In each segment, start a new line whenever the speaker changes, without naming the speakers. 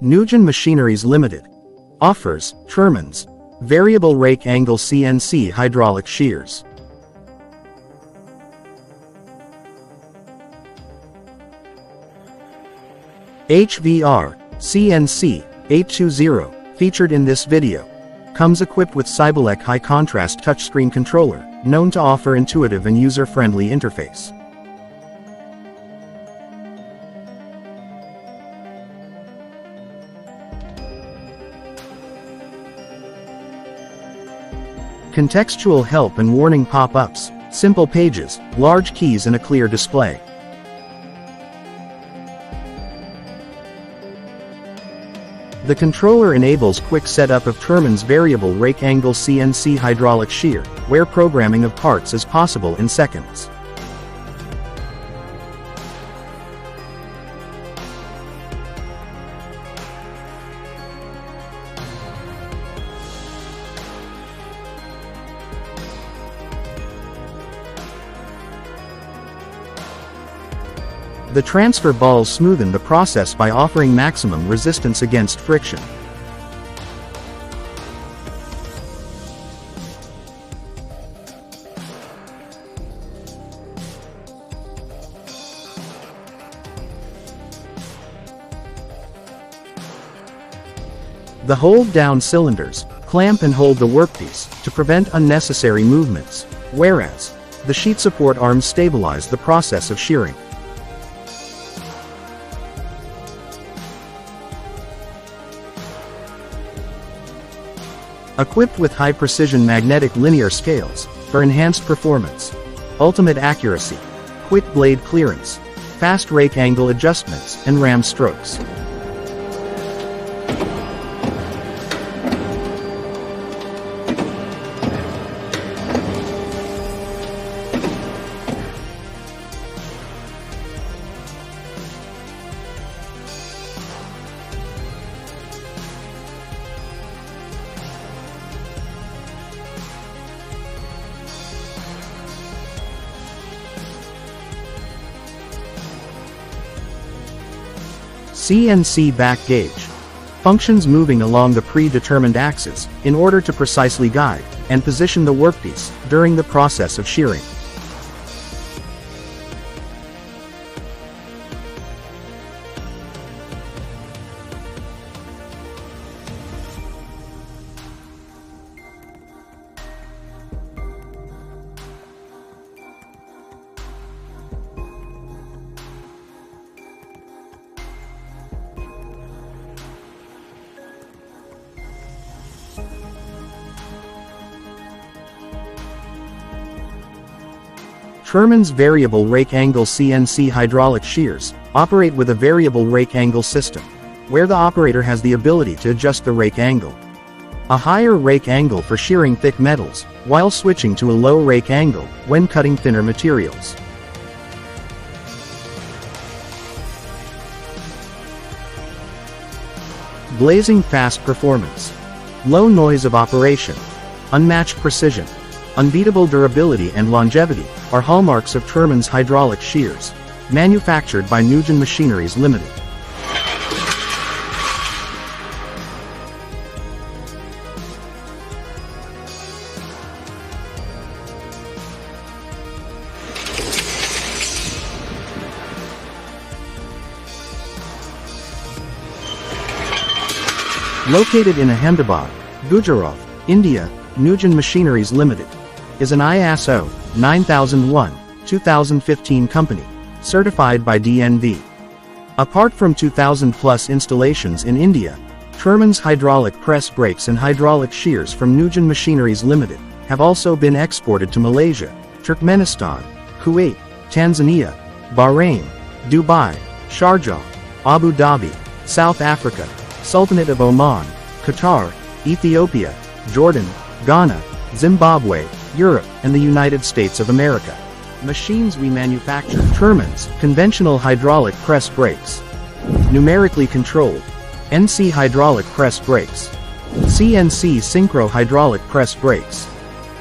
NuGEN Machineries Ltd. offers Trimans Variable Rake Angle CNC hydraulic shears. HVR CNC 820, featured in this video, comes equipped with Cyberlek high-contrast touchscreen controller, known to offer intuitive and user-friendly interface. Contextual help and warning pop-ups, simple pages, large keys and a clear display. The controller enables quick setup of Trimans Variable Rake Angle CNC hydraulic shear, where programming of parts is possible in seconds. The transfer balls smoothen the process by offering maximum resistance against friction. The hold-down cylinders clamp and hold the workpiece to prevent unnecessary movements, whereas the sheet support arms stabilize the process of shearing. Equipped with high-precision magnetic linear scales for enhanced performance, ultimate accuracy, quick blade clearance, fast rake angle adjustments, and ram strokes. CNC back gauge functions moving along the predetermined axis in order to precisely guide and position the workpiece during the process of shearing. Trimans Variable Rake Angle CNC hydraulic shears operate with a variable rake angle system, where the operator has the ability to adjust the rake angle. A higher rake angle for shearing thick metals, while switching to a low rake angle when cutting thinner materials. Blazing fast performance, low noise of operation, unmatched precision, unbeatable durability and longevity are hallmarks of Trimans hydraulic shears, manufactured by NuGEN Machineries Ltd. Located in Ahmedabad, Gujarat, India, NuGEN Machineries Ltd. is an I.S.O. 9001-2015 company, certified by DNV. Apart from 2,000+ installations in India, Trimans hydraulic press brakes and hydraulic shears from NuGEN Machineries Ltd. have also been exported to Malaysia, Turkmenistan, Kuwait, Tanzania, Bahrain, Dubai, Sharjah, Abu Dhabi, South Africa, Sultanate of Oman, Qatar, Ethiopia, Jordan, Ghana, Zimbabwe, Europe, and the United States of America. Machines we manufacture: Trimans conventional hydraulic press brakes, numerically controlled NC hydraulic press brakes, CNC Synchro hydraulic press brakes,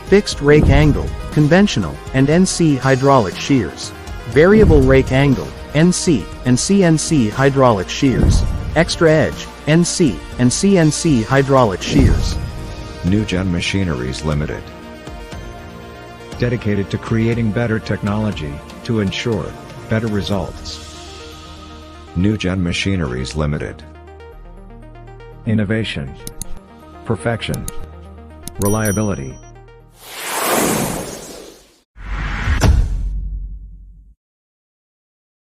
fixed rake angle, conventional, and NC hydraulic shears, variable rake angle, NC, and CNC hydraulic shears, extra edge, NC, and CNC hydraulic shears.
NuGEN Machineries Ltd. Dedicated to creating better technology, to ensure better results. NuGEN Machineries Ltd. Innovation, perfection, reliability.